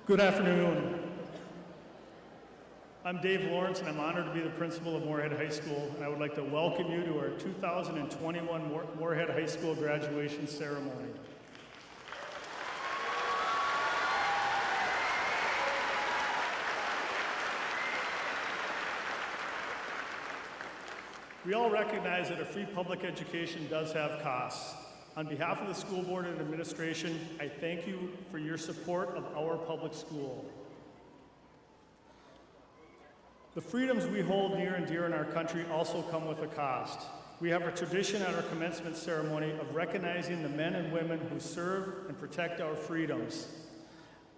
Good afternoon. I'm Dave Lawrence, and I'm honored to be the principal of Moorhead High School, and I would like to welcome you to our 2021 Moorhead High School graduation ceremony. We all recognize that a free public education does have costs. On behalf of the school board and administration, I thank you for your support of our public school. The freedoms we hold near and dear in our country also come with a cost. We have a tradition at our commencement ceremony of recognizing the men and women who serve and protect our freedoms.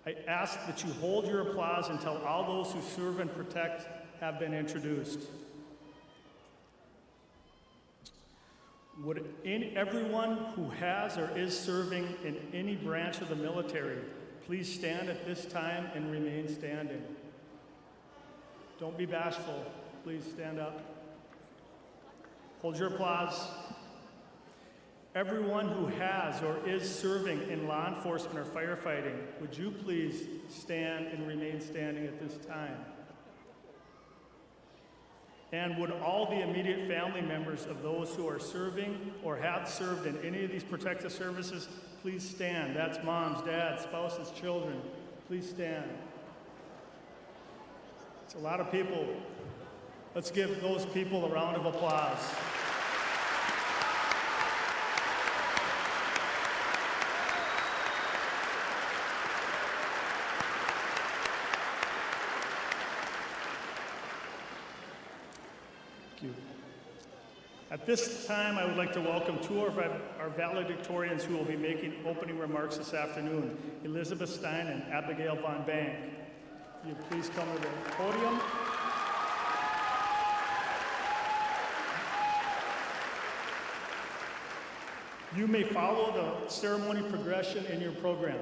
I ask that you hold your applause until all those who serve and protect have been introduced. Would everyone who has or is serving in any branch of the military please stand at this time and remain standing? Don't be bashful. Please stand up. Hold your applause. Everyone who has or is serving in law enforcement or firefighting, would you please stand and remain standing at this time? And would all the immediate family members of those who are serving or have served in any of these protective services, please stand. That's moms, dads, spouses, children. Please stand. It's a lot of people. Let's give those people a round of applause. At this time, I would like to welcome two of our valedictorians who will be making opening remarks this afternoon, Elizabeth Stein and Abigail Von Bank. Will you please come to the podium? You may follow the ceremony progression in your program.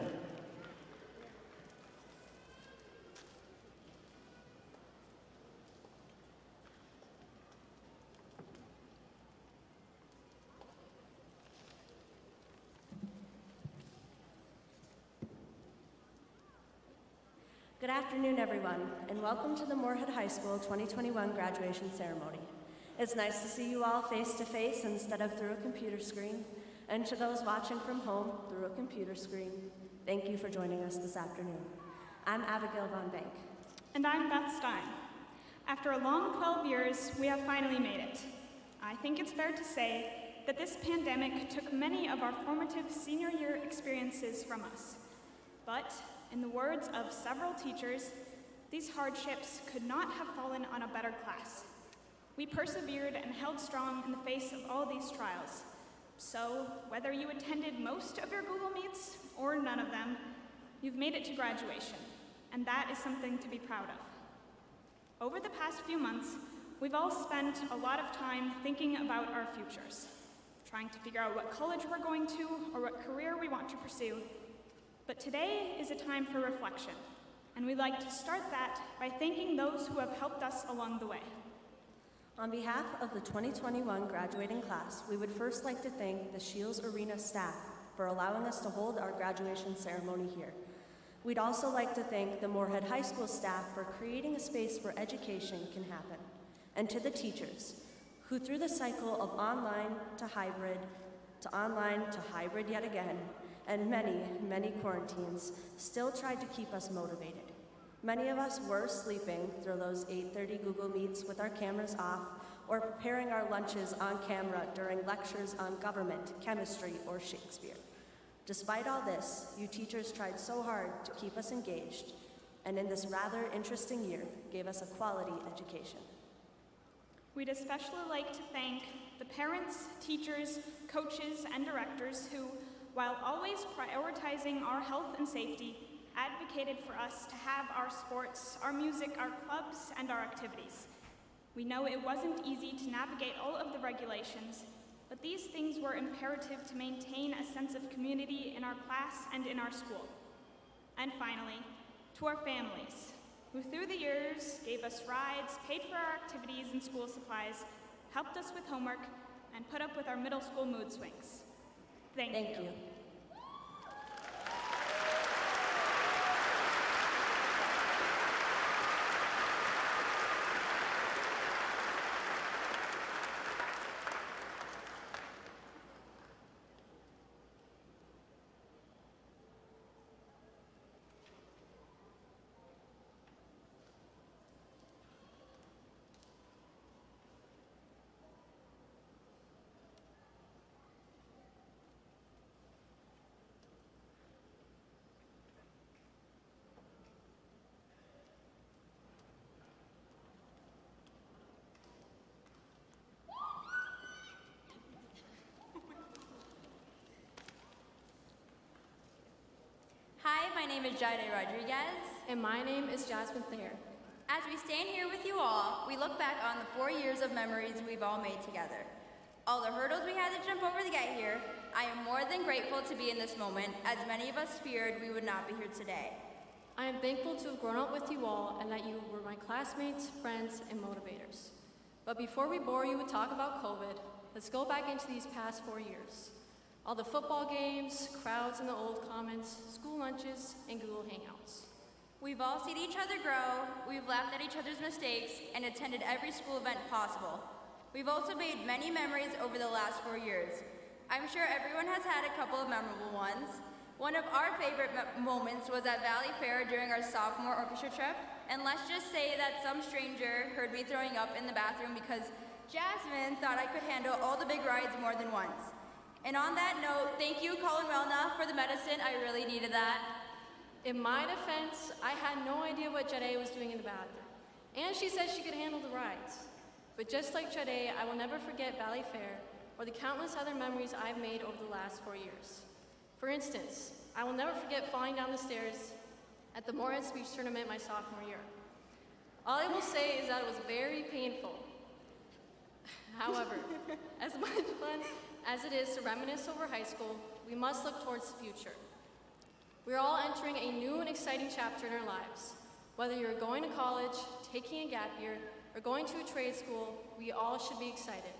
Good afternoon, everyone, and welcome to the Moorhead High School 2021 graduation ceremony. It's nice to see you all face-to-face instead of through a computer screen. And to those watching from home through a computer screen, thank you for joining us this afternoon. I'm Abigail Von Bank. And I'm Beth Stein. After a long 12 years, we have finally made it. I think it's fair to say that this pandemic took many of our formative senior year experiences from us. But in the words of several teachers, these hardships could not have fallen on a better class. We persevered and held strong in the face of all these trials. So, whether you attended most of your Google Meets or none of them, you've made it to graduation, and that is something to be proud of. Over the past few months, we've all spent a lot of time thinking about our futures, trying to figure out what college we're going to or what career we want to pursue. But today is a time for reflection, and we'd like to start that by thanking those who have helped us along the way. On behalf of the 2021 graduating class, we would first like to thank the Shields Arena staff for allowing us to hold our graduation ceremony here. We'd also like to thank the Moorhead High School staff for creating a space where education can happen, and to the teachers, who through the cycle of online to hybrid yet again, and many quarantines, still tried to keep us motivated. Many of us were sleeping through those 8:30 Google Meets with our cameras off, or preparing our lunches on camera during lectures on government, chemistry, or Shakespeare. Despite all this, you teachers tried so hard to keep us engaged, and in this rather interesting year, gave us a quality education. We'd especially like to thank the parents, teachers, coaches, and directors who, while always prioritizing our health and safety, advocated for us to have our sports, our music, our clubs, and our activities. We know it wasn't easy to navigate all of the regulations, but these things were imperative to maintain a sense of community in our class and in our school. And finally, to our families, who through the years gave us rides, paid for our activities and school supplies, helped us with homework, and put up with our middle school mood swings. Thank you. name is Jaide Rodriguez. And my name is Jasmine Thayer. As we stand here with you all, we look back on the 4 years of memories we've all made together. All the hurdles we had to jump over to get here, I am more than grateful to be in this moment, as many of us feared we would not be here today. I am thankful to have grown up with you all and that you were my classmates, friends, and motivators. But before we bore you with talk about COVID, let's go back into these past 4 years. All the football games, crowds in the old commons, school lunches, and Google Hangouts. We've all seen each other grow, we've laughed at each other's mistakes, and attended every school event possible. We've also made many memories over the last 4 years. I'm sure everyone has had a couple of memorable ones. One of our favorite moments was at Valley Fair during our sophomore orchestra trip, and let's just say that some stranger heard me throwing up in the bathroom because Jasmine thought I could handle all the big rides more than once. And on that note, thank you, Colin Welna, for the medicine. I really needed that. In my defense, I had no idea what Jade was doing in the bathroom. And she said she could handle the rides. But just like Jade, I will never forget Valley Fair or the countless other memories I've made over the last 4 years. For instance, I will never forget falling down the stairs at the Morehead Speech Tournament my sophomore year. All I will say is that it was very painful. However, as much fun as it is to reminisce over high school, we must look towards the future. We are all entering a new and exciting chapter in our lives. Whether you're going to college, taking a gap year, or going to a trade school, we all should be excited.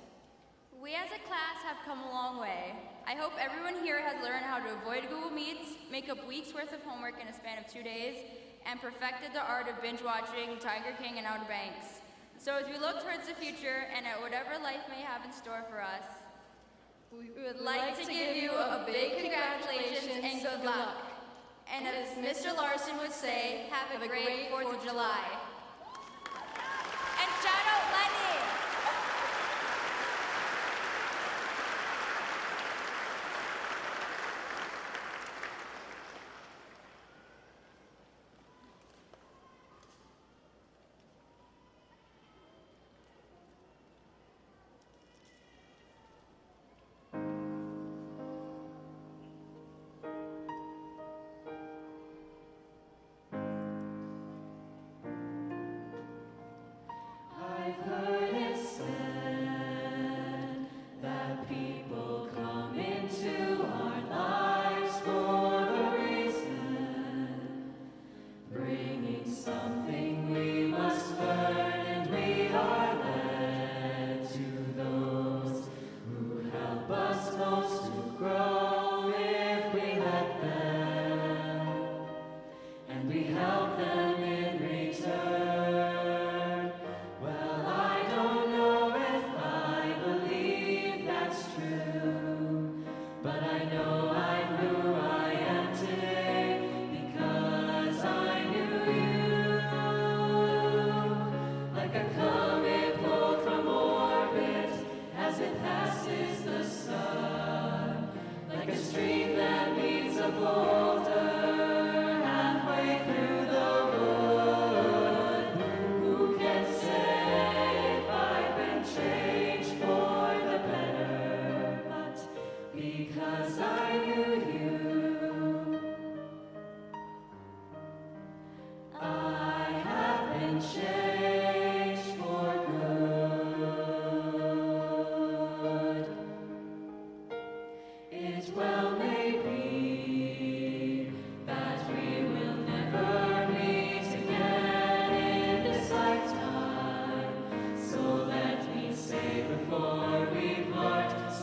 We as a class have come a long way. I hope everyone here has learned how to avoid Google Meets, make up weeks worth of homework in a span of 2 days, and perfected the art of binge watching Tiger King and Outer Banks. So as we look towards the future and at whatever life may have in store for us, we would like to give you a big congratulations and good luck. And as Mr. Larson would say, have a great 4th of July. And shout out Lenny!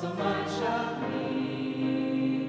So much of me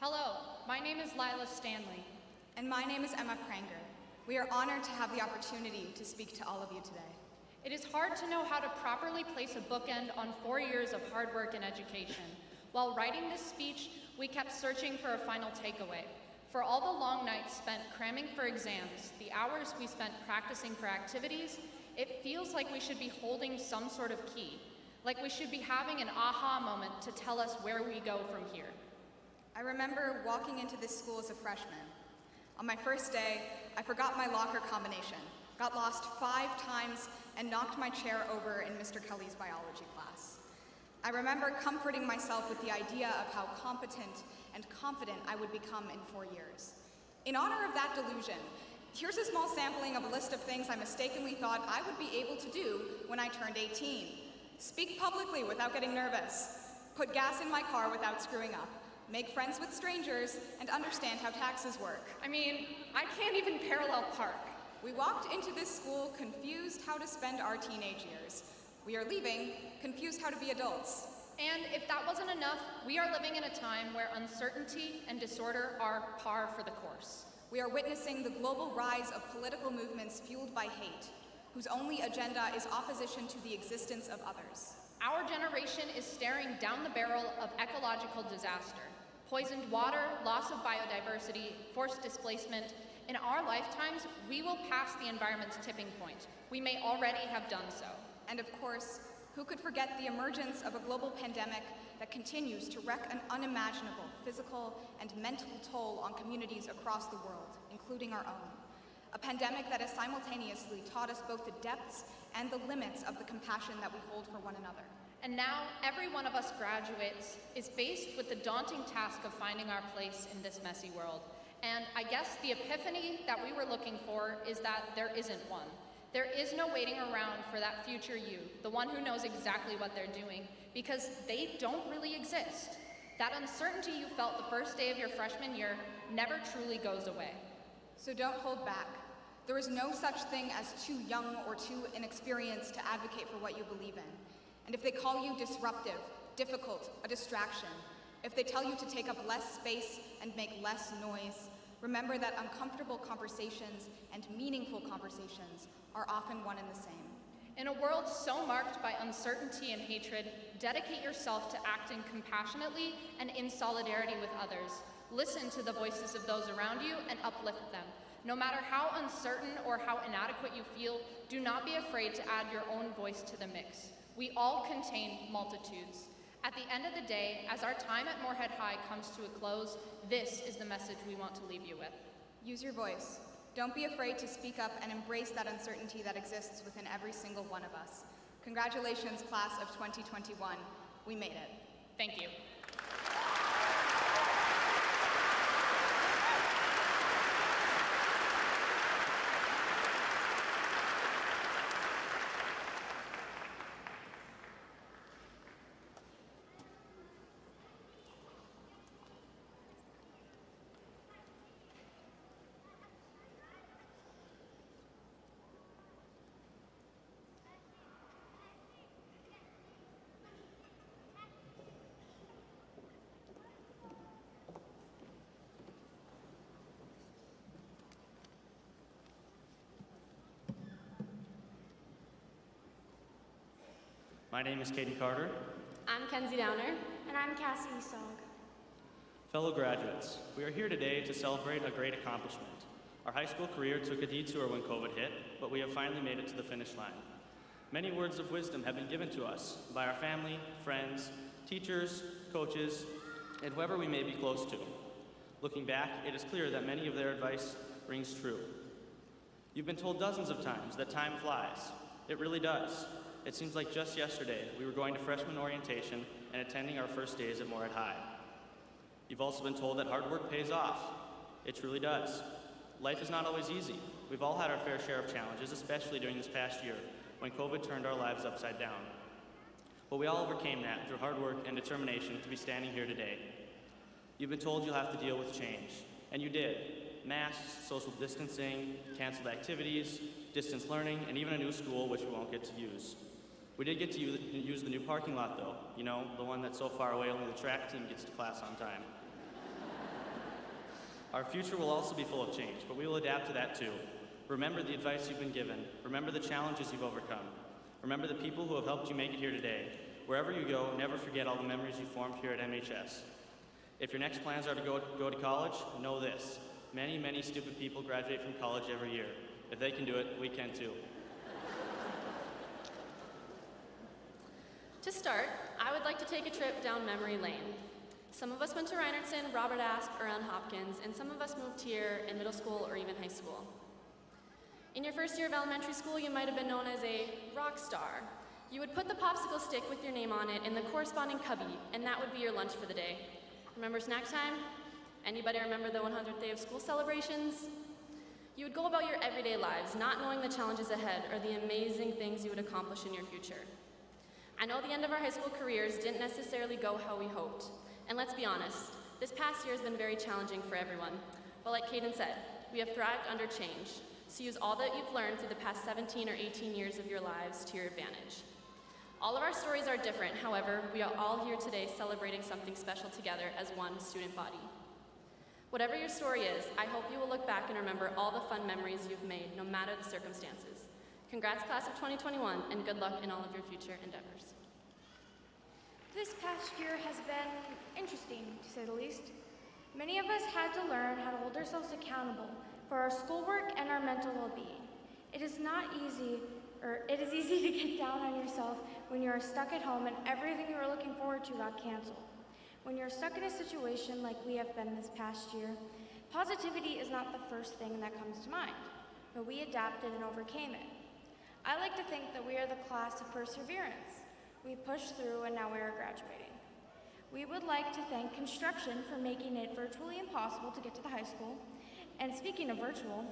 Hello, my name is Lila Stanley. And my name is Emma Pranger. We are honored to have the opportunity to speak to all of you today. It is hard to know how to properly place a bookend on 4 years of hard work and education. While writing this speech, we kept searching for a final takeaway. For all the long nights spent cramming for exams, the hours we spent practicing for activities, it feels like we should be holding some sort of key, like we should be having an aha moment to tell us where we go from here. I remember walking into this school as a freshman. On my first day, I forgot my locker combination, got lost 5 times, and knocked my chair over in Mr. Kelly's biology class. I remember comforting myself with the idea of how competent and confident I would become in 4 years. In honor of that delusion, here's a small sampling of a list of things I mistakenly thought I would be able to do when I turned 18. Speak publicly without getting nervous, put gas in my car without screwing up, make friends with strangers, and understand how taxes work. I mean, I can't even parallel park. We walked into this school confused how to spend our teenage years. We are leaving confused how to be adults. And if that wasn't enough, we are living in a time where uncertainty and disorder are par for the course. We are witnessing the global rise of political movements fueled by hate, whose only agenda is opposition to the existence of others. Our generation is staring down the barrel of ecological disaster. Poisoned water, loss of biodiversity, forced displacement. In our lifetimes, we will pass the environment's tipping point. We may already have done so. And of course, who could forget the emergence of a global pandemic that continues to wreak an unimaginable physical and mental toll on communities across the world, including our own. A pandemic that has simultaneously taught us both the depths and the limits of the compassion that we hold for one another. And now, every one of us graduates is faced with the daunting task of finding our place in this messy world. And I guess the epiphany that we were looking for is that there isn't one. There is no waiting around for that future you, the one who knows exactly what they're doing, because they don't really exist. That uncertainty you felt the first day of your freshman year never truly goes away. So don't hold back. There is no such thing as too young or too inexperienced to advocate for what you believe in. And if they call you disruptive, difficult, a distraction, if they tell you to take up less space and make less noise, remember that uncomfortable conversations and meaningful conversations are often one and the same. In a world so marked by uncertainty and hatred, dedicate yourself to acting compassionately and in solidarity with others. Listen to the voices of those around you and uplift them. No matter how uncertain or how inadequate you feel, do not be afraid to add your own voice to the mix. We all contain multitudes. At the end of the day, as our time at Moorhead High comes to a close, this is the message we want to leave you with. Use your voice. Don't be afraid to speak up and embrace that uncertainty that exists within every single one of us. Congratulations, class of 2021. We made it. Thank you. My name is Katie Carter. I'm Kenzie Downer. And I'm Cassie Sog. Fellow graduates, we are here today to celebrate a great accomplishment. Our high school career took a detour when COVID hit, but we have finally made it to the finish line. Many words of wisdom have been given to us by our family, friends, teachers, coaches, and whoever we may be close to. Looking back, it is clear that many of their advice rings true. You've been told dozens of times that time flies. It really does. It seems like just yesterday we were going to freshman orientation and attending our first days at Moorhead High. You've also been told that hard work pays off. It truly does. Life is not always easy. We've all had our fair share of challenges, especially during this past year when COVID turned our lives upside down. But we all overcame that through hard work and determination to be standing here today. You've been told you'll have to deal with change, and you did. Masks, social distancing, canceled activities, distance learning, and even a new school which we won't get to use. We did get to use the new parking lot though, you know, the one that's so far away only the track team gets to class on time. Our future will also be full of change, but we will adapt to that too. Remember the advice you've been given. Remember the challenges you've overcome. Remember the people who have helped you make it here today. Wherever you go, never forget all the memories you formed here at MHS. If your next plans are to go to college, know this. Many, many stupid people graduate from college every year. If they can do it, we can too. To start, I would like to take a trip down memory lane. Some of us went to Reinertsen, Robert Asp, or Ellen Hopkins, and some of us moved here in middle school or even high school. In your first year of elementary school, you might have been known as a rock star. You would put the popsicle stick with your name on it in the corresponding cubby, and that would be your lunch for the day. Remember snack time? Anybody remember the 100th day of school celebrations? You would go about your everyday lives, not knowing the challenges ahead or the amazing things you would accomplish in your future. I know the end of our high school careers didn't necessarily go how we hoped. And let's be honest, this past year has been very challenging for everyone. But like Caden said, we have thrived under change. So use all that you've learned through the past 17 or 18 years of your lives to your advantage. All of our stories are different, however, we are all here today celebrating something special together as one student body. Whatever your story is, I hope you will look back and remember all the fun memories you've made, no matter the circumstances. Congrats, class of 2021, and good luck in all of your future endeavors. This past year has been interesting, to say the least. Many of us had to learn how to hold ourselves accountable for our schoolwork and our mental well-being. It is easy to get down on yourself when you are stuck at home and everything you were looking forward to got canceled. When you're stuck in a situation like we have been this past year, positivity is not the first thing that comes to mind, but we adapted and overcame it. I like to think that we are the class of perseverance. We pushed through and now we are graduating. We would like to thank construction for making it virtually impossible to get to the high school. And speaking of virtual,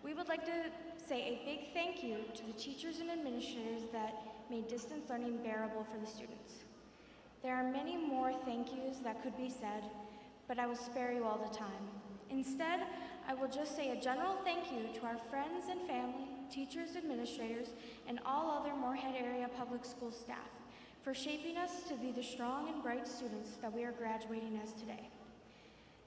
we would like to say a big thank you to the teachers and administrators that made distance learning bearable for the students. There are many more thank yous that could be said, but I will spare you all the time. Instead, I will just say a general thank you to our friends and family, teachers, administrators, and all other Moorhead area public school staff for shaping us to be the strong and bright students that we are graduating as today.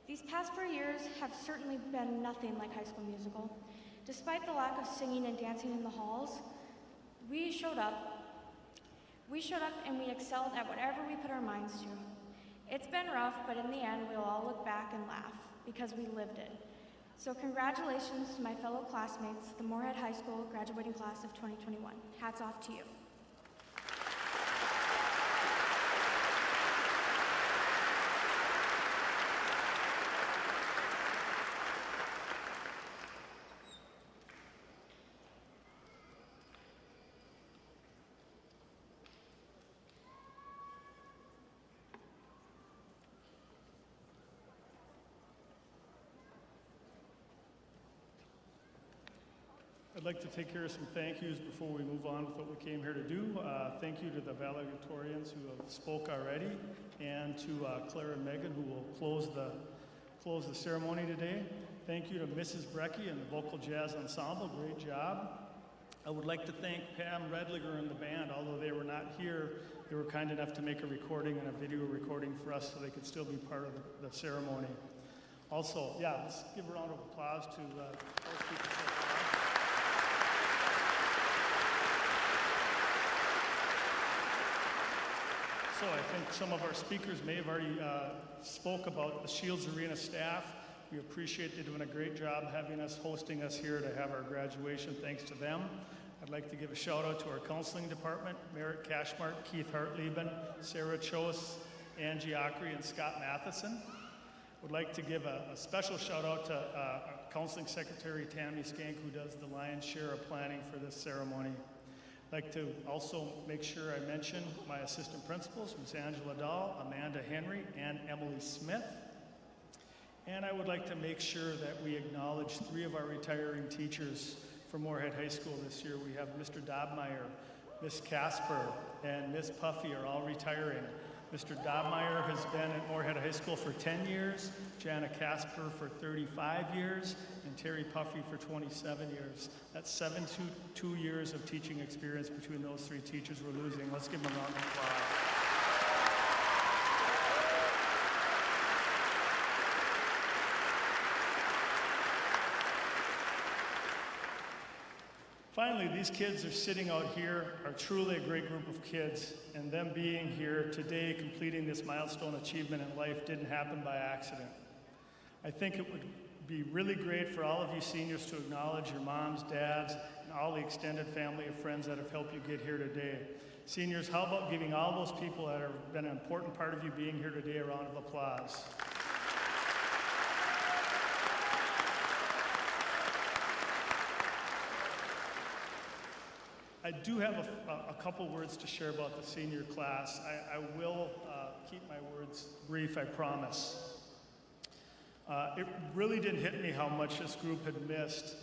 These past 4 years have certainly been nothing like High School Musical. Despite the lack of singing and dancing in the halls, we showed up and we excelled at whatever we put our minds to. It's been rough, but in the end, we'll all look back and laugh because we lived it. So congratulations to my fellow classmates, the Moorhead High School graduating class of 2021. Hats off to you. I'd like to take care of some thank yous before we move on with what we came here to do. Thank you to the valedictorians who have spoke already, and to Claire and Megan who will close the ceremony today. Thank you to Mrs. Brecky and the Vocal Jazz Ensemble, great job. I would like to thank Pam Redliger and the band. Although they were not here, they were kind enough to make a recording and a video recording for us so they could still be part of the ceremony. Also, let's give a round of applause to those people so far. So I think some of our speakers may have already spoke about the Shields Arena staff. We appreciate they doing a great job hosting us here to have our graduation. Thanks to them. I'd like to give a shout out to our counseling department, Merritt Cashmart, Keith Hartleben, Sarah Chose, Angie Ockery, and Scott Matheson. Would like to give a special shout out to counseling secretary Tammy Skank, who does the lion's share of planning for this ceremony. I'd like to also make sure I mention my assistant principals, Ms. Angela Dahl, Amanda Henry, and Emily Smith. And I would like to make sure that we acknowledge 3 of our retiring teachers from Moorhead High School this year. We have Mr. Dobmeyer, Ms. Casper, and Ms. Puffy are all retiring. Mr. Dobmeyer has been at Moorhead High School for 10 years, Jana Casper for 35 years, and Terry Puffy for 27 years. That's 72 years of teaching experience between those 3 teachers we're losing. Let's give them a round of applause. Finally, these kids are sitting out here are truly a great group of kids, and them being here today, completing this milestone achievement in life, didn't happen by accident. I think it would be really great for all of you seniors to acknowledge your moms, dads, and all the extended family of friends that have helped you get here today. Seniors, how about giving all those people that have been an important part of you being here today a round of applause? I do have a couple words to share about the senior class. I will keep my words brief, I promise. It really didn't hit me how much this group had missed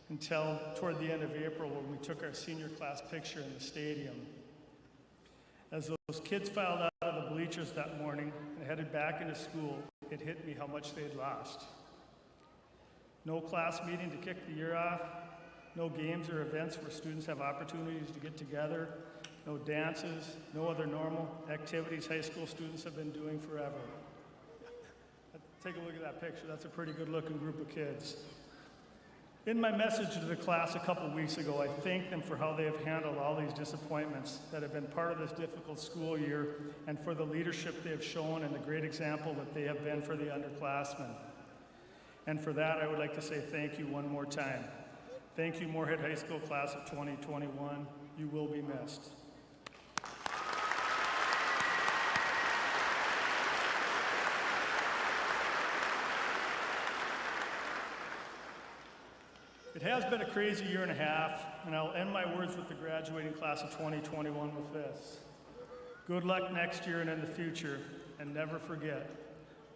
until toward the end of April when we took our senior class picture in the stadium. As those kids filed out of the bleachers that morning and headed back into school, it hit me how much they'd lost. No class meeting to kick the year off, no games or events where students have opportunities to get together, no dances, no other normal activities high school students have been doing forever. Take a look at that picture. That's a pretty good looking group of kids. In my message to the class a couple weeks ago, I thanked them for how they have handled all these disappointments that have been part of this difficult school year and for the leadership they have shown and the great example that they have been for the underclassmen. And for that, I would like to say thank you one more time. Thank you, Moorhead High School class of 2021. You will be missed. It has been a crazy year and a half, and I'll end my words with the graduating class of 2021 with this. Good luck next year and in the future, and never forget,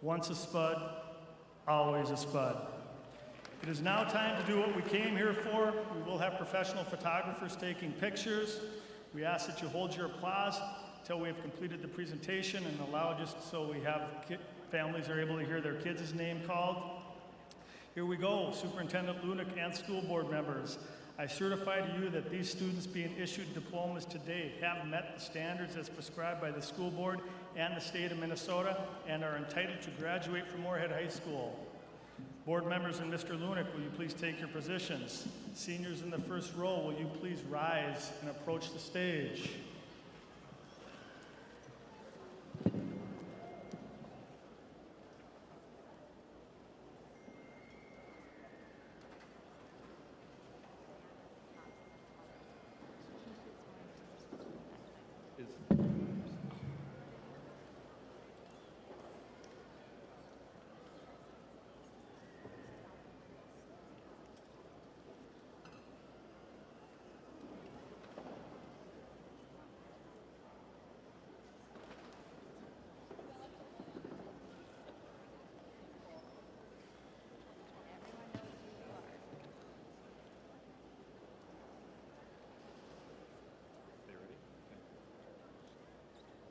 once a Spud, always a Spud. It is now time to do what we came here for. We will have professional photographers taking pictures. We ask that you hold your applause until we have completed the presentation and allow just so we have families are able to hear their kids' name called. Here we go, Superintendent Lunick and school board members. I certify to you that these students being issued diplomas today have met the standards as prescribed by the school board and the state of Minnesota and are entitled to graduate from Moorhead High School. Board members and Mr. Lunick, will you please take your positions? Seniors in the first row, will you please rise and approach the stage?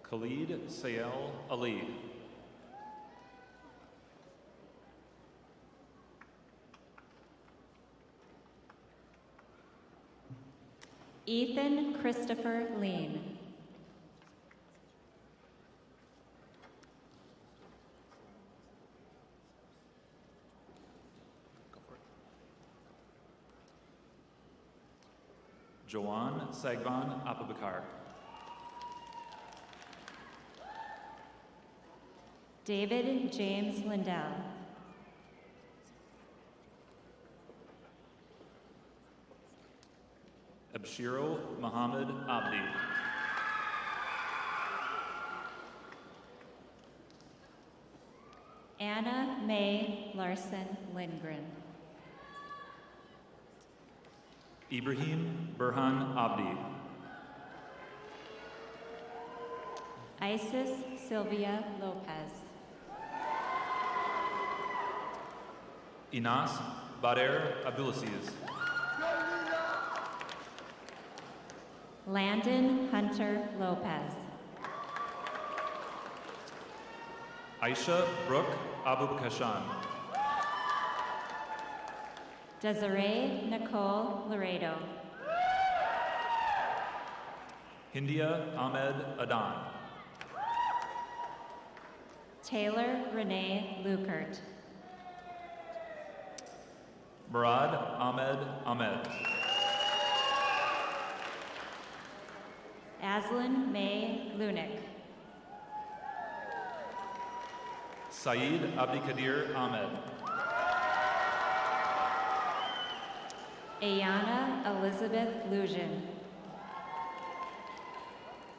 Khalid Sayel Ali. Ethan Christopher Lean. Joanne Sagvan Apabakar. David James Lindell. Abshiro Muhammad Abdi. Anna Mae Larson Lindgren. Ibrahim Burhan Abdi. Isis Sylvia Lopez. Inas Bader Abdulaziz. Landon Hunter Lopez. Aisha Brooke Abubakashan. Desiree Nicole Laredo. Hindia Ahmed Adan. Taylor Renee Lukert. Murad Ahmed Ahmed. Aslan May Lunik. Saeed Abdikadir Ahmed. Ayana Elizabeth Lujan.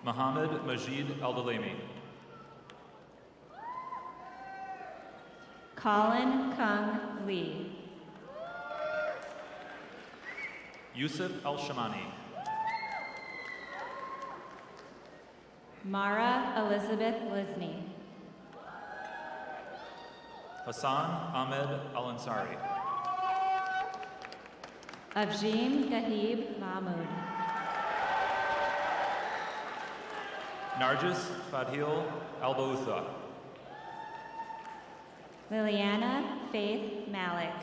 Mohammed Majid Aldalemi. Colin Kung Lee. Yusuf Al-Shamani. Mara Elizabeth Lisney. Hassan Ahmed Al-Ansari. Avjim Gahib Mahmood. Narjis Fadhil Al-Bautha. Liliana Faith Malik.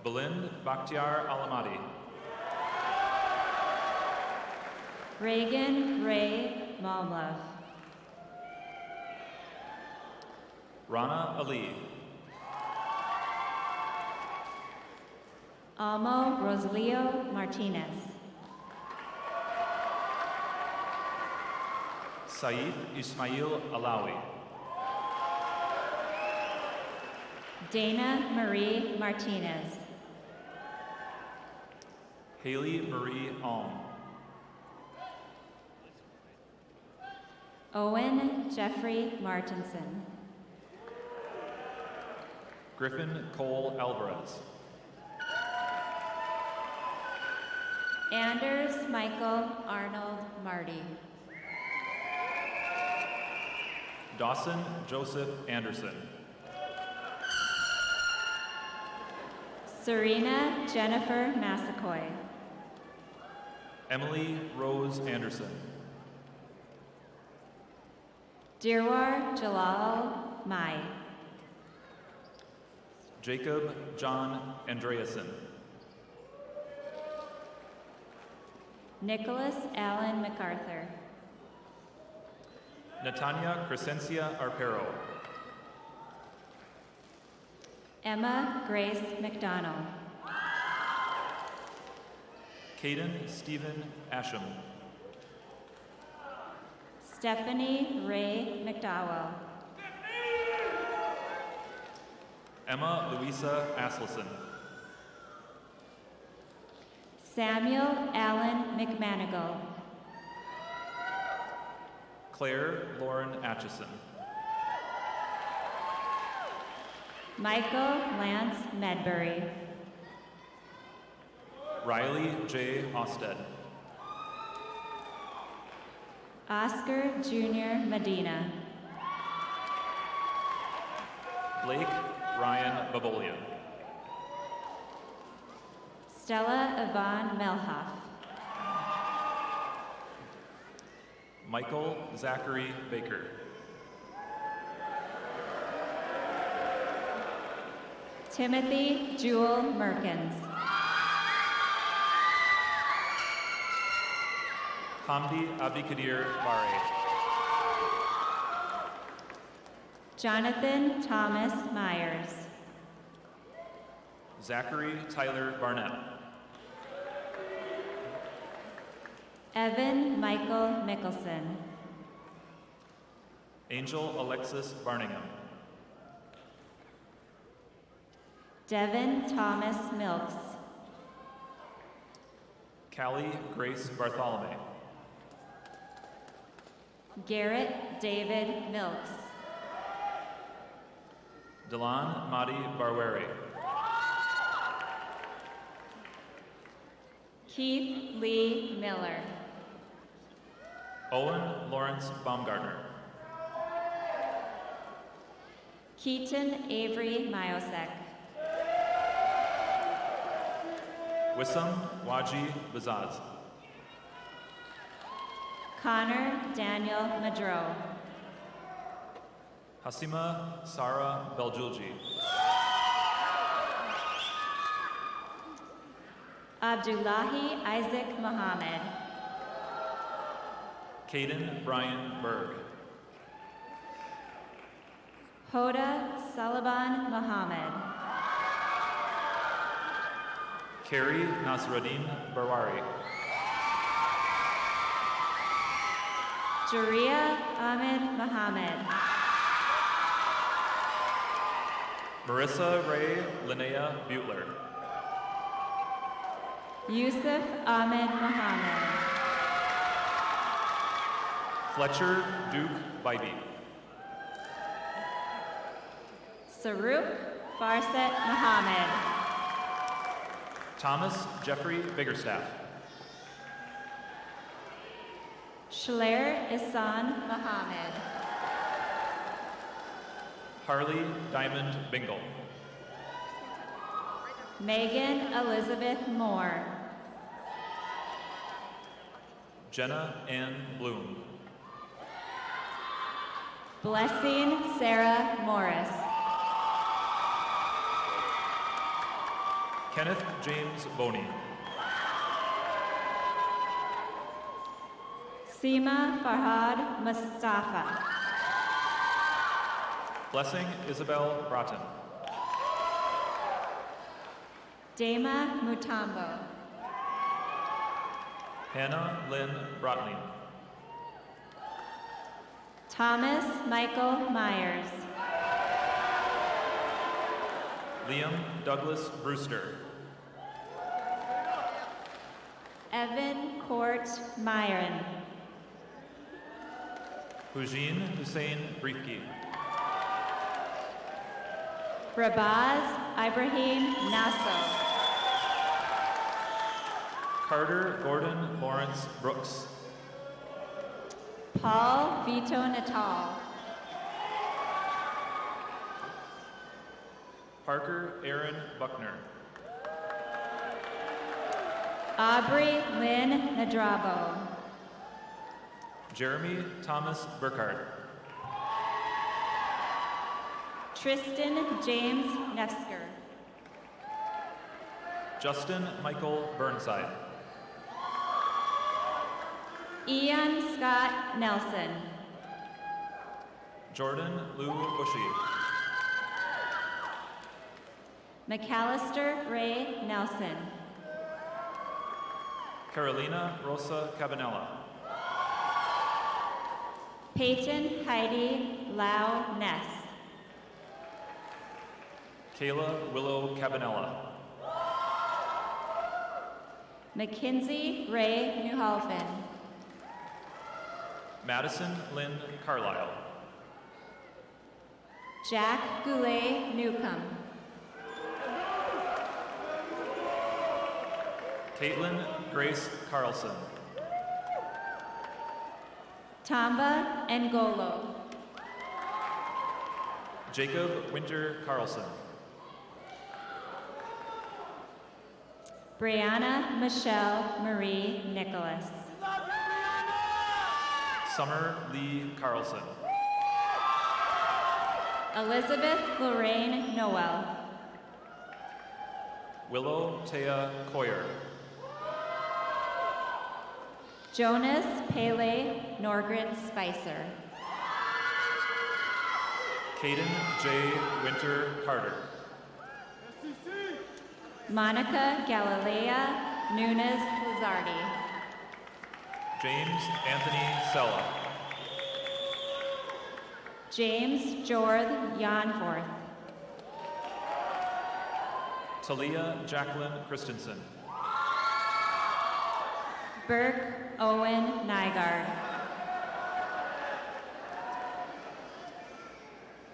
Belind Bakhtiar Alamadi. Reagan Ray Momlove. Rana Ali. Almo Rosalio Martinez. Saeed Ismail Alawi. Dana Marie Martinez. Haley Marie Alm. Owen Jeffrey Martinson. Griffin Cole Alvarez. Anders Michael Arnold Marty. Dawson Joseph Anderson. Serena Jennifer Massacoy. Emily Rose Anderson. Dirwar Jalal Mai. Jacob John Andreasen. Nicholas Allen MacArthur. Natanya Crescencia Arpero. Emma Grace McDonald. Caden Stephen Asham. Stephanie Ray McDowell. Emma Louisa Asselson. Samuel Allen McManigal. Claire Lauren Atchison. Michael Lance Medbury. Riley J. Osted. Oscar Jr. Medina. Blake Ryan Babolian. Stella Yvonne Melhoff. Michael Zachary Baker. Timothy Jewel Merkins. Hamdi Abdikadir Bari. Jonathan Thomas Myers. Zachary Tyler Barnett. Evan Michael Mickelson. Angel Alexis Barningham. Devin Thomas Milks. Callie Grace Bartholomew. Garrett David Milks. Delan Madi Barweri. Keith Lee Miller. Owen Lawrence Baumgartner. Keaton Avery Myosek. Wissam Waji Bazaz. Connor Daniel Madro. Hasima Sarah Beljulji. Abdullahi Isaac Mohammed. Caden Brian Berg. Hoda Salaban Mohammed. Carrie Nasruddin Barwari. Jaria Ahmed Mohammed. Marissa Ray Linnea Butler. Yusuf Ahmed Mohammed. Fletcher Duke Bybee. Saruk Farset Mohammed. Thomas Jeffrey Biggerstaff. Shalair Isan Mohammed. Harley Diamond Bingle. Megan Elizabeth Moore. Jenna Ann Bloom. Blessing Sarah Morris. Kenneth James Boney. Seema Farhad Mustafa. Blessing Isabel Broughton. Dama Mutombo. Hannah Lynn Brotling. Thomas Michael Myers. Liam Douglas Brewster. Evan Court Myron. Hujin Hussein Briefke. Rabaz Ibrahim Nasso. Carter Gordon Lawrence Brooks. Paul Vito Natal. Parker Aaron Buckner. Aubrey Lynn Nadrabo. Jeremy Thomas Burkhardt. Tristan James Nefsker. Justin Michael Burnside. Ian Scott Nelson. Jordan Lou Bushy. McAllister Ray Nelson. Carolina Rosa Cabanella. Peyton Heidi Lau Ness. Kayla Willow Cabanella. Mackenzie Ray Newhalfen. Madison Lynn Carlisle. Jack Goulet Newcomb. Caitlin Grace Carlson. Tamba Ngolo. Jacob Winter Carlson. Brianna Michelle Marie Nicholas. Summer Lee Carlson. Elizabeth Lorraine Noel. Willow Tea Coyer. Jonas Pele Norgren Spicer. Caden J. Winter Carter. Monica Galilea Nunes Lizardi. James Anthony Sella. James Jorth Yanforth. Talia Jacqueline Christensen. Burke Owen Nygaard.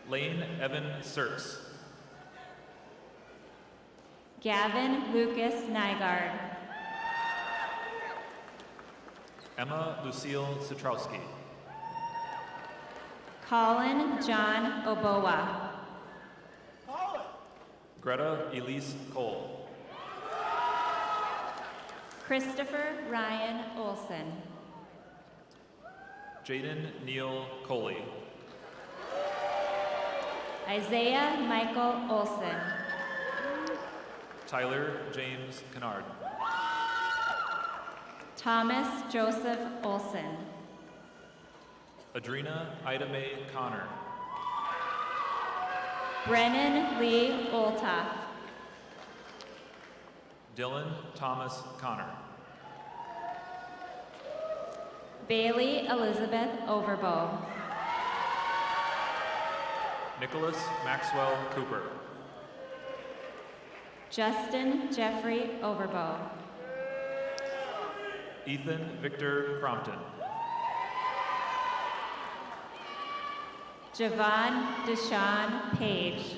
Lane Evan Serks. Gavin Lucas Nygaard. Emma Lucille Citrowski. Colin John Oboa. Greta Elise Cole. Christopher Ryan Olson. Jaden Neal Coley. Isaiah Michael Olson. Tyler James Kennard. Thomas Joseph Olson. Adrena Ida Mae Connor. Brennan Lee Oltoff. Dylan Thomas Connor. Bailey Elizabeth Overbow. Nicholas Maxwell Cooper. Justin Jeffrey Overbow. Ethan Victor Crompton. Javon Deshawn Page.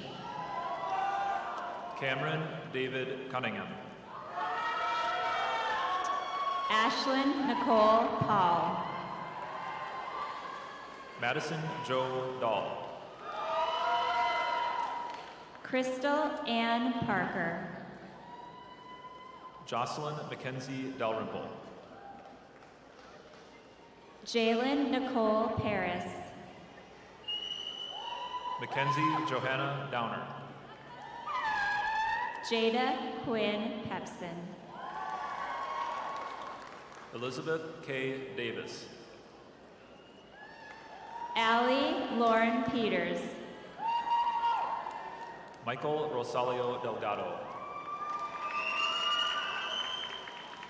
Cameron David Cunningham. Ashlyn Nicole Paul. Madison Joe Dahl. Crystal Ann Parker. Jocelyn Mackenzie Dalrymple. Jalen Nicole Paris. Mackenzie Johanna Downer. Jada Quinn Pepson. Elizabeth K. Davis. Allie Lauren Peters. Michael Rosalio Delgado.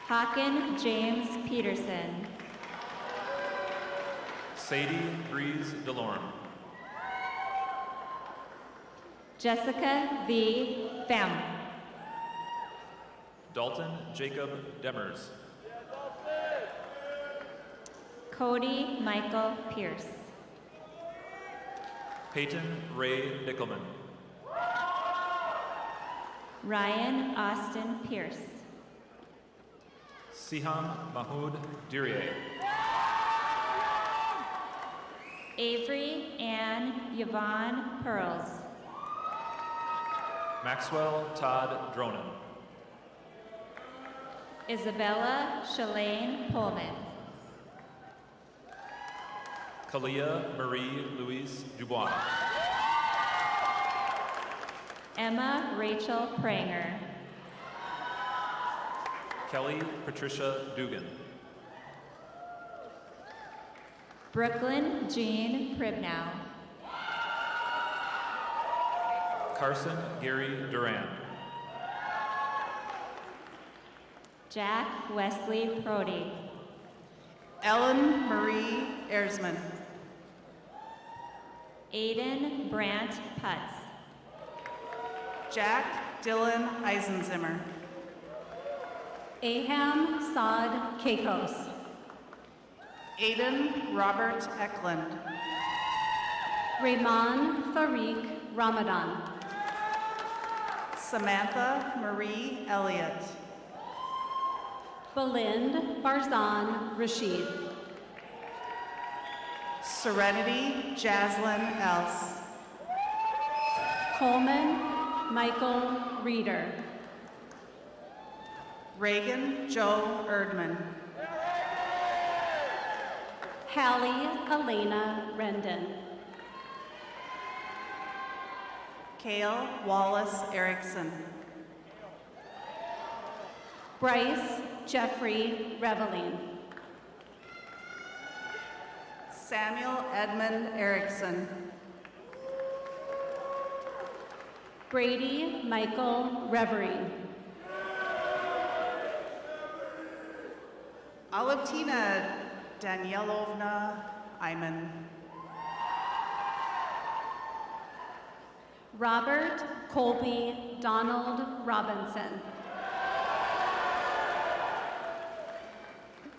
Haken James Peterson. Sadie Breeze Delorme. Jessica V. Fem. Dalton Jacob Demers. Cody Michael Pierce. Peyton Ray Dickelman. Ryan Austin Pierce. Siham Mahmood Diriye. Avery Ann Yvonne Pearls. Maxwell Todd Dronan. Isabella Shalane Pullman. Kalia Marie Louise Dubois. Emma Rachel Pranger. Kelly Patricia Dugan. Brooklyn Jean Pribnow. Carson Gary Durand. Jack Wesley Prody. Ellen Marie Erzman. Aiden Brandt Putz. Jack Dylan Eisenzimmer. Aham Saad Keikos. Aiden Robert Eklund. Rayman Farik Ramadan. Samantha Marie Elliott. Belind Barzan Rashid. Serenity Jaslyn Else. Coleman Michael Reeder. Reagan Joe Erdman. Hallie Elena Rendon. Kale Wallace Erickson. Bryce Jeffrey Reveline. Samuel Edmund Erickson. Brady Michael Reverie. Alevtina Danielovna Iman. Robert Colby Donald Robinson.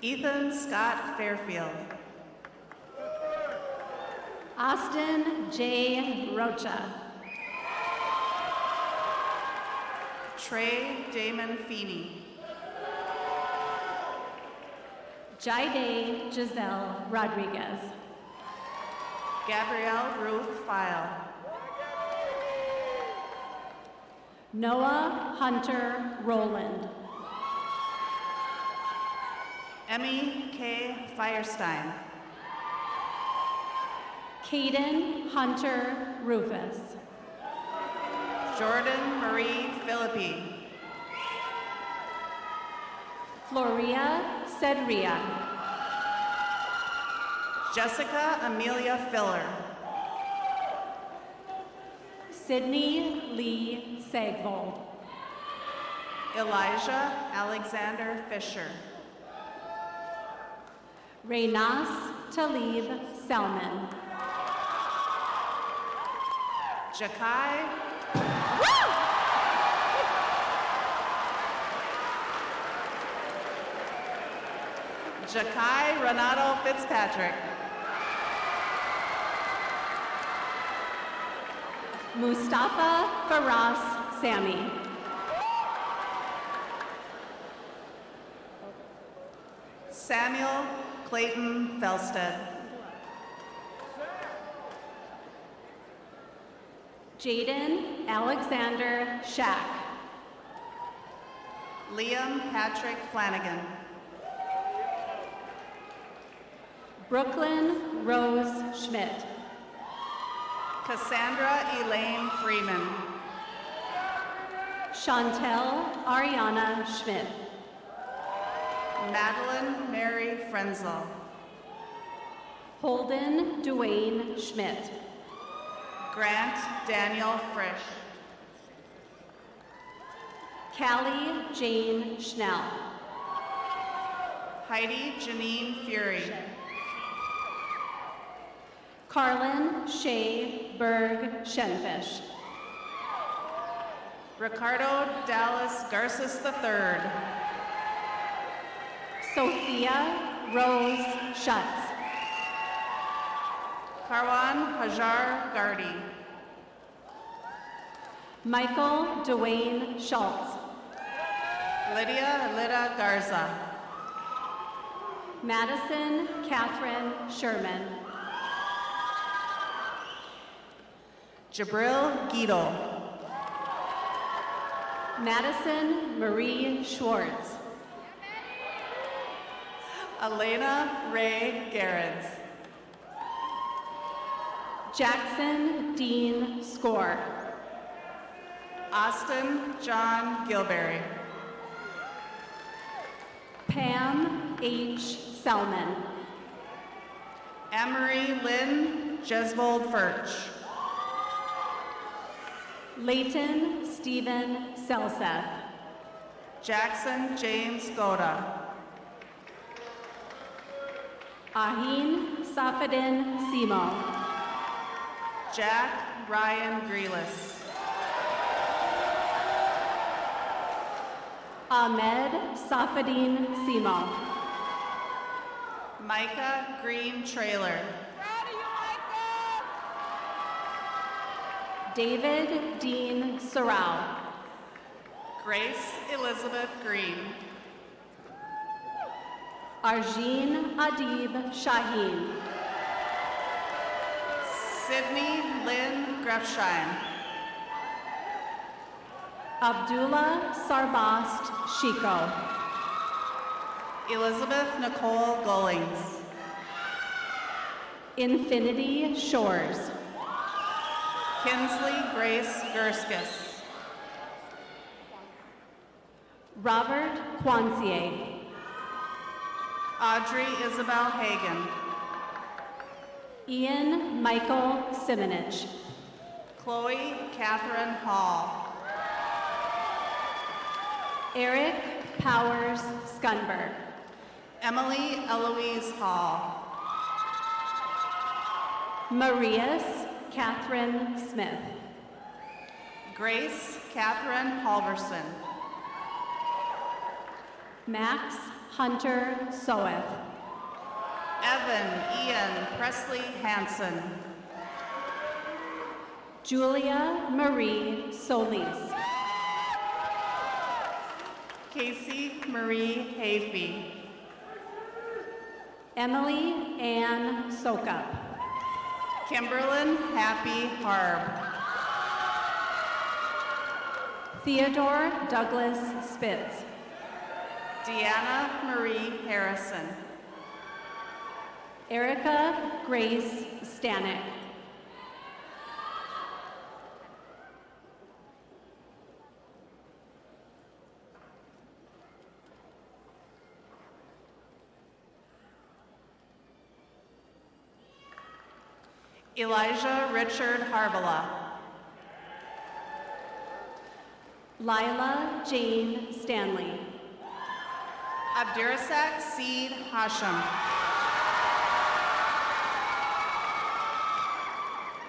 Ethan Scott Fairfield. Austin J. Rocha. Trey Damon Feeney. Jaide Giselle Rodriguez. Gabrielle Ruth File. Noah Hunter Rowland. Emmy K. Firestein. Caden Hunter Rufus. Jordan Marie Philippi. Floria Cedria. Jessica Amelia Filler. Sydney Lee Sagvold. Elijah Alexander Fisher. Reynas Talib Selman. Jakai Renato Fitzpatrick. Mustafa Faraz Sami. Samuel Clayton Felsted. Jaden Alexander Shack. Liam Patrick Flanagan. Brooklyn Rose Schmidt. Cassandra Elaine Freeman. Chantel Ariana Schmidt. Madeline Mary Frenzel. Holden Duane Schmidt. Grant Daniel Frisch. Callie Jane Schnell. Heidi Janine Fury. Carlin Shea Berg Shenfish. Ricardo Dallas Garces III. Sophia Rose Schutz. Karwan Hajar Gardi. Michael Dwayne Schultz. Lydia Lida Garza. Madison Catherine Sherman. Jabril Guido. Madison Marie Schwartz. Elena Ray Garretts. Jackson Dean Score. Austin John Gilberry. Pam H. Selman. Emery Lynn Jesvold Furch. Leighton Stephen Selseth. Jackson James Goda. Ahin Safadin Simo. Jack Ryan Grealis. Ahmed Safadin Simo. Micah Green Trailer. David Dean Sorrell. Grace Elizabeth Green. Arjeen Adib Shaheen. Sydney Lynn Grefsheim. Abdullah Sarbast Shiko. Elizabeth Nicole Gollings. Infinity Shores. Kinsley Grace Gerskis. Robert Quansier. Audrey Isabel Hagan. Ian Michael Simonich. Chloe Catherine Hall. Eric Powers Skunberg. Emily Eloise Hall. Marius Catherine Smith. Grace Catherine Halverson. Max Hunter Soeth. Evan Ian Presley Hansen. Julia Marie Solis. Casey Marie Hayfie. Emily Ann Sokup. Kimberlyn Happy Harb. Theodore Douglas Spitz. Deanna Marie Harrison. Erica Grace Stanek. Elijah Richard Harbala. Lila Jane Stanley. Abdurasak Seed Hashim.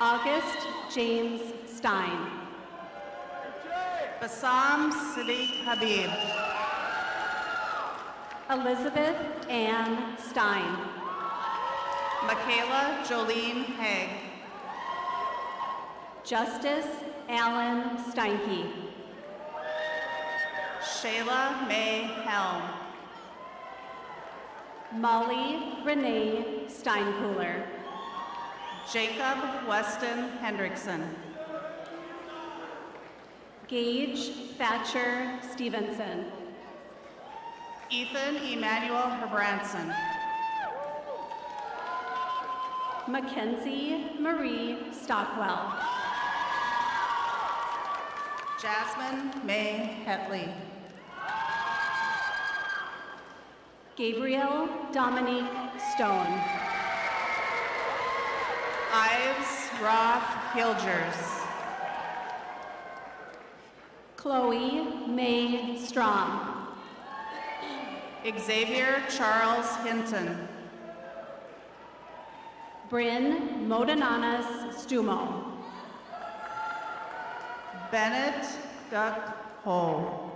August James Stein. Bassam Siddiq Habib. Elizabeth Ann Stein. Michaela Jolene Haig. Justice Alan Steinke. Shayla May Helm. Molly Renee Steinkühler. Jacob Weston Hendrickson. Gage Thatcher Stevenson. Ethan Emmanuel Herbranson. Mackenzie Marie Stockwell. Jasmine May Hetley. Gabriel Dominique Stone. Ives Roth Hilgers. Chloe May Strom. Xavier Charles Hinton. Bryn Modananas Stumo. Bennett Duck Ho.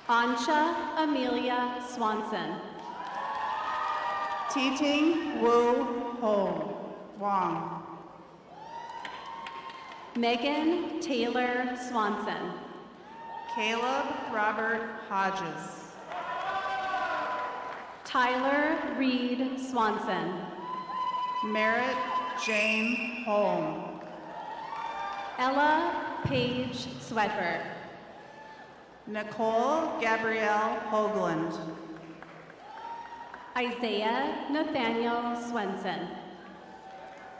Ansha Amelia Swanson. Titing Wu Ho Wong. Megan Taylor Swanson. Caleb Robert Hodges. Tyler Reed Swanson. Merritt Jane Holm. Ella Paige Swedberg. Nicole Gabrielle Hoagland. Isaiah Nathaniel Swenson.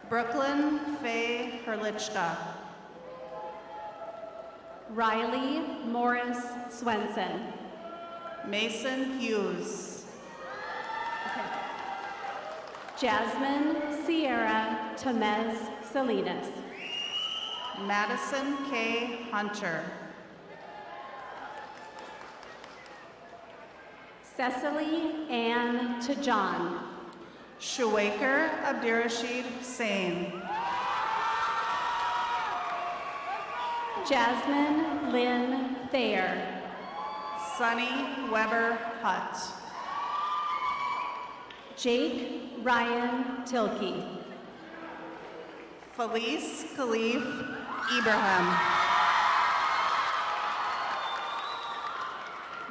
Brooklyn Faye Herlichka. Riley Morris Swenson. Mason Hughes. Jasmine Sierra Tomez Salinas. Madison K. Hunter. Cecily Ann Tajan. Shuwaker Abdirashid Hussain. Jasmine Lynn Thayer. Sunny Weber Hutt. Jake Ryan Tilkey. Felice Khalif Ibrahim.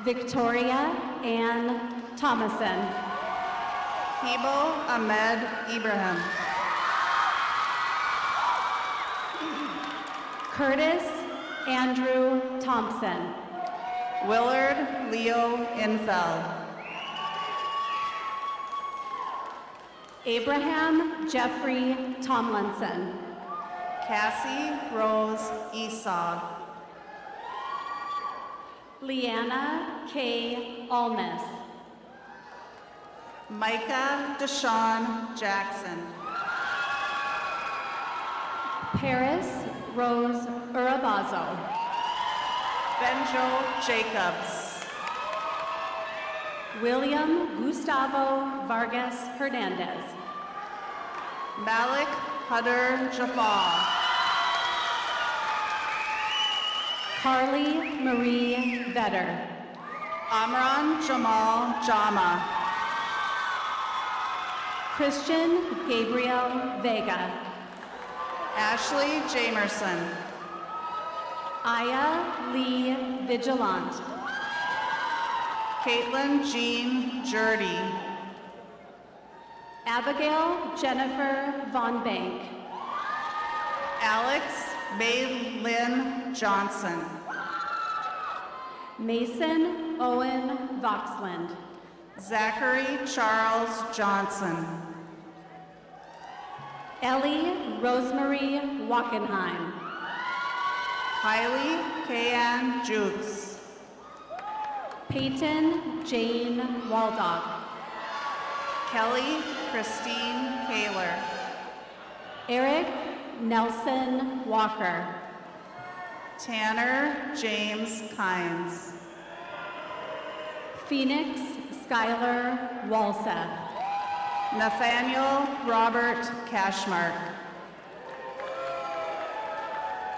Victoria Ann Thomason. Hebo Ahmed Ibrahim. Curtis Andrew Thompson. Willard Leo Infeld. Abraham Jeffrey Tomlinson. Cassie Rose Esau. Leanna K. Alness. Micah Deshawn Jackson. Paris Rose Urabazo. Benjo Jacobs. William Gustavo Vargas Hernandez. Malik Hutter Jafar. Carly Marie Vetter. Amran Jamal Jama. Christian Gabriel Vega. Ashley Jamerson. Aya Lee Vigilant. Caitlin Jean Jurdy. Abigail Jennifer Von Bank. Alex May Lynn Johnson. Mason Owen Voxland. Zachary Charles Johnson. Ellie Rosemary Wackenheim. Kylie Kayan Jukes. Peyton Jane Waldock. Kelly Christine Kaler. Eric Nelson Walker. Tanner James Kynes. Phoenix Skylar Walseth. Nathaniel Robert Cashmark.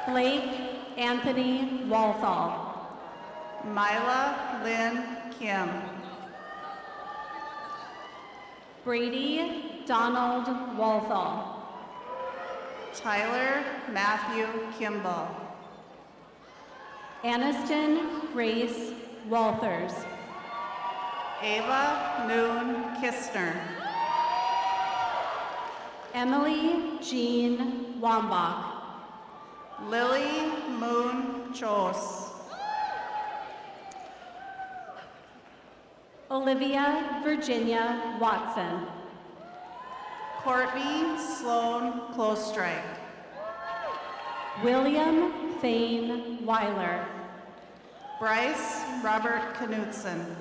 Blake Anthony Walthall. Mila Lynn Kim. Brady Donald Walthall. Tyler Matthew Kimball. Aniston Grace Walters. Ava Noon Kistner. Emily Jean Wambach. Lily Moon Chos. Olivia Virginia Watson. Courtney Sloan Clostrike. William Thane Weiler. Bryce Robert Knutson.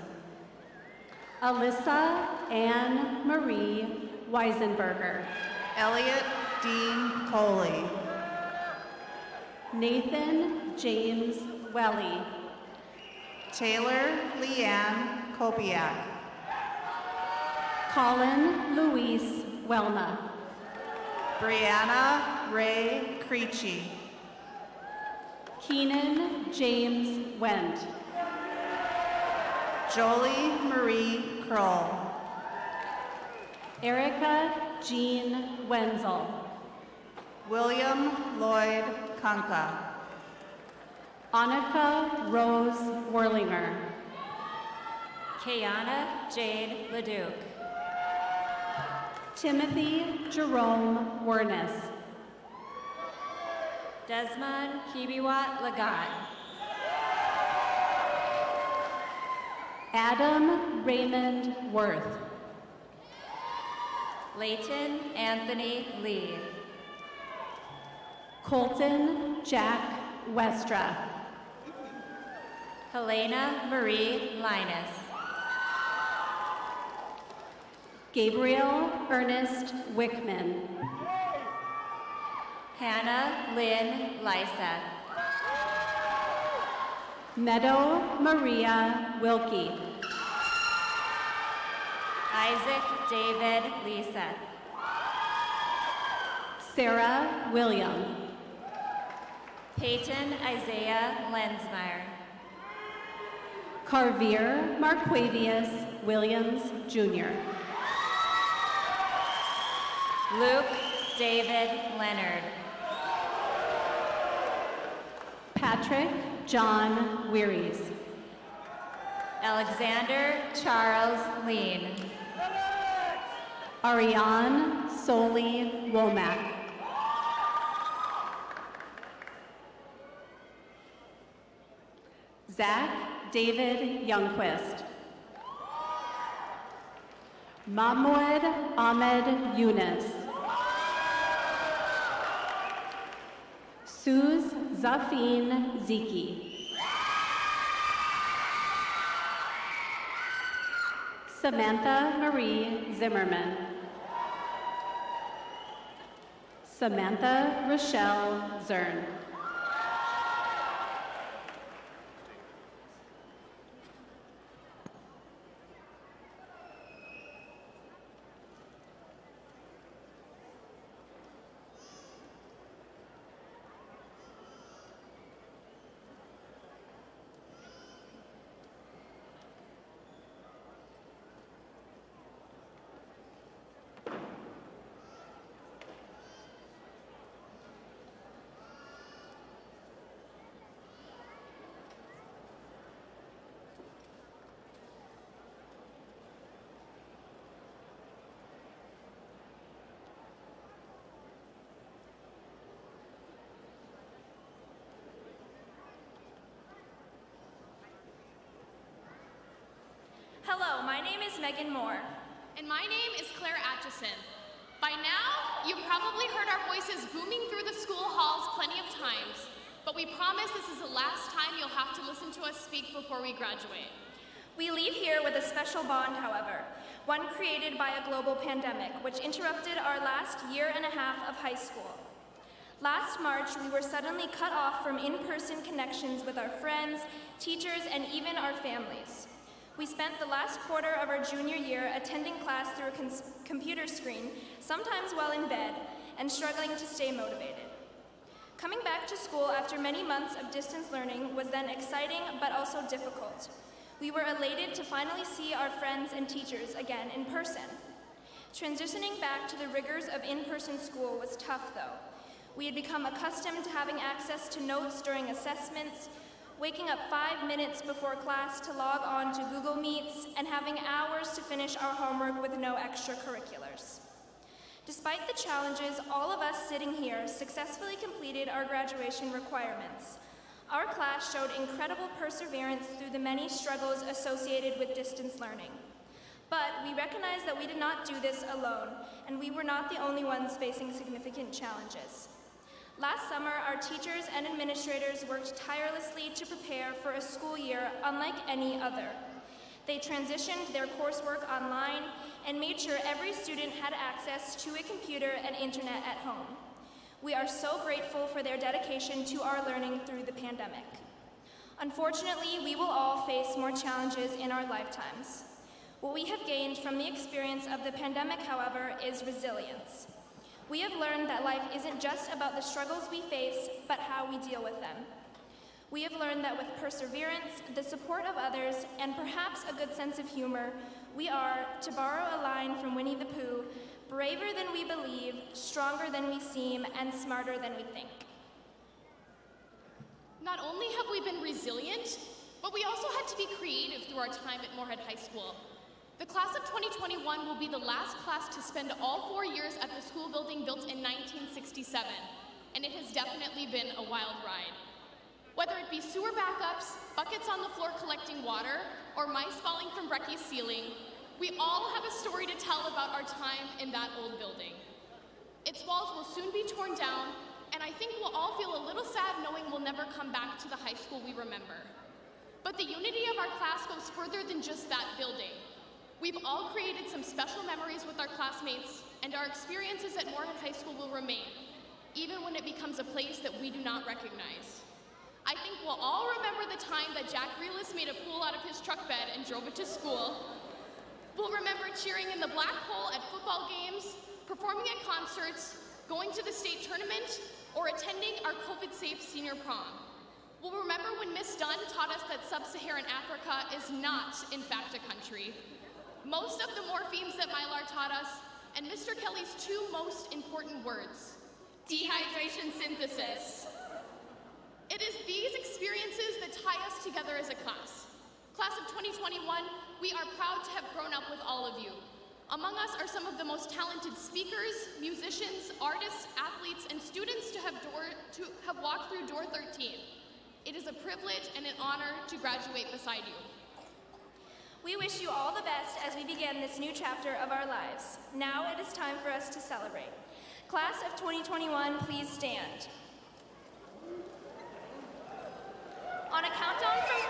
Alyssa Anne Marie Weisenberger. Elliot Dean Coley. Nathan James Welly. Taylor Leanne Kopiak. Colin Luis Welna. Brianna Ray Creechy. Keenan James Wendt. Jolie Marie Kroll. Erica Jean Wenzel. William Lloyd Kunka. Annika Rose Werlinger. Kayana Jade Leduc. Timothy Jerome Wernes. Desmond Kibiwat Lagat. Adam Raymond Worth. Leighton Anthony Lee. Colton Jack Westra. Helena Marie Linus. Gabriel Ernest Wickman. Hannah Lynn Lyseth. Meadow Maria Wilkie. Isaac David Lisa. Sarah William. Peyton Isaiah Lensmeyer. Carvier Marquavius Williams, Jr. Luke David Leonard. Patrick John Wearies. Alexander Charles Lean. Ariane Soli Womack. Zach David Youngquist. Mahmoud Ahmed Yunus. Suz Zafin Ziki. Samantha Marie Zimmerman. Samantha Rochelle Zern. Hello, my name is Megan Moore. And my name is Claire Atchison. By now, you've probably heard our voices booming through the school halls plenty of times, but we promise this is the last time you'll have to listen to us speak before we graduate. We leave here with a special bond, however, one created by a global pandemic, which interrupted our last year and a half of high school. Last March, we were suddenly cut off from in-person connections with our friends, teachers, and even our families. We spent the last quarter of our junior year attending class through a computer screen, sometimes while in bed, and struggling to stay motivated. Coming back to school after many months of distance learning was then exciting but also difficult. We were elated to finally see our friends and teachers again in person. Transitioning back to the rigors of in-person school was tough though. We had become accustomed to having access to notes during assessments, waking up 5 minutes before class to log on to Google Meets, and having hours to finish our homework with no extracurriculars. Despite the challenges, all of us sitting here successfully completed our graduation requirements. Our class showed incredible perseverance through the many struggles associated with distance learning. But we recognize that we did not do this alone, and we were not the only ones facing significant challenges. Last summer, our teachers and administrators worked tirelessly to prepare for a school year unlike any other. They transitioned their coursework online and made sure every student had access to a computer and internet at home. We are so grateful for their dedication to our learning through the pandemic. Unfortunately, we will all face more challenges in our lifetimes. What we have gained from the experience of the pandemic, however, is resilience. We have learned that life isn't just about the struggles we face, but how we deal with them. We have learned that with perseverance, the support of others, and perhaps a good sense of humor, we are, to borrow a line from Winnie the Pooh, braver than we believe, stronger than we seem, and smarter than we think. Not only have we been resilient, but we also had to be creative through our time at Moorhead High School. The class of 2021 will be the last class to spend all 4 years at the school building built in 1967, and it has definitely been a wild ride. Whether it be sewer backups, buckets on the floor collecting water, or mice falling from Brecky's ceiling, we all have a story to tell about our time in that old building. Its walls will soon be torn down, and I think we'll all feel a little sad knowing we'll never come back to the high school we remember. But the unity of our class goes further than just that building. We've all created some special memories with our classmates, and our experiences at Moorhead High School will remain, even when it becomes a place that we do not recognize. I think we'll all remember the time that Jack Reelis made a pool out of his truck bed and drove it to school. We'll remember cheering in the black hole at football games, performing at concerts, going to the state tournament, or attending our COVID-safe senior prom. We'll remember when Miss Dunn taught us that sub-Saharan Africa is not, in fact, a country. Most of the morphemes that Mylar taught us, and Mr. Kelly's two most important words, dehydration synthesis. It is these experiences that tie us together as a class. Class of 2021, we are proud to have grown up with all of you. Among us are some of the most talented speakers, musicians, artists, athletes, and students to have walked through door 13. It is a privilege and an honor to graduate beside you. We wish you all the best as we begin this new chapter of our lives. Now it is time for us to celebrate. Class of 2021, please stand. On a countdown from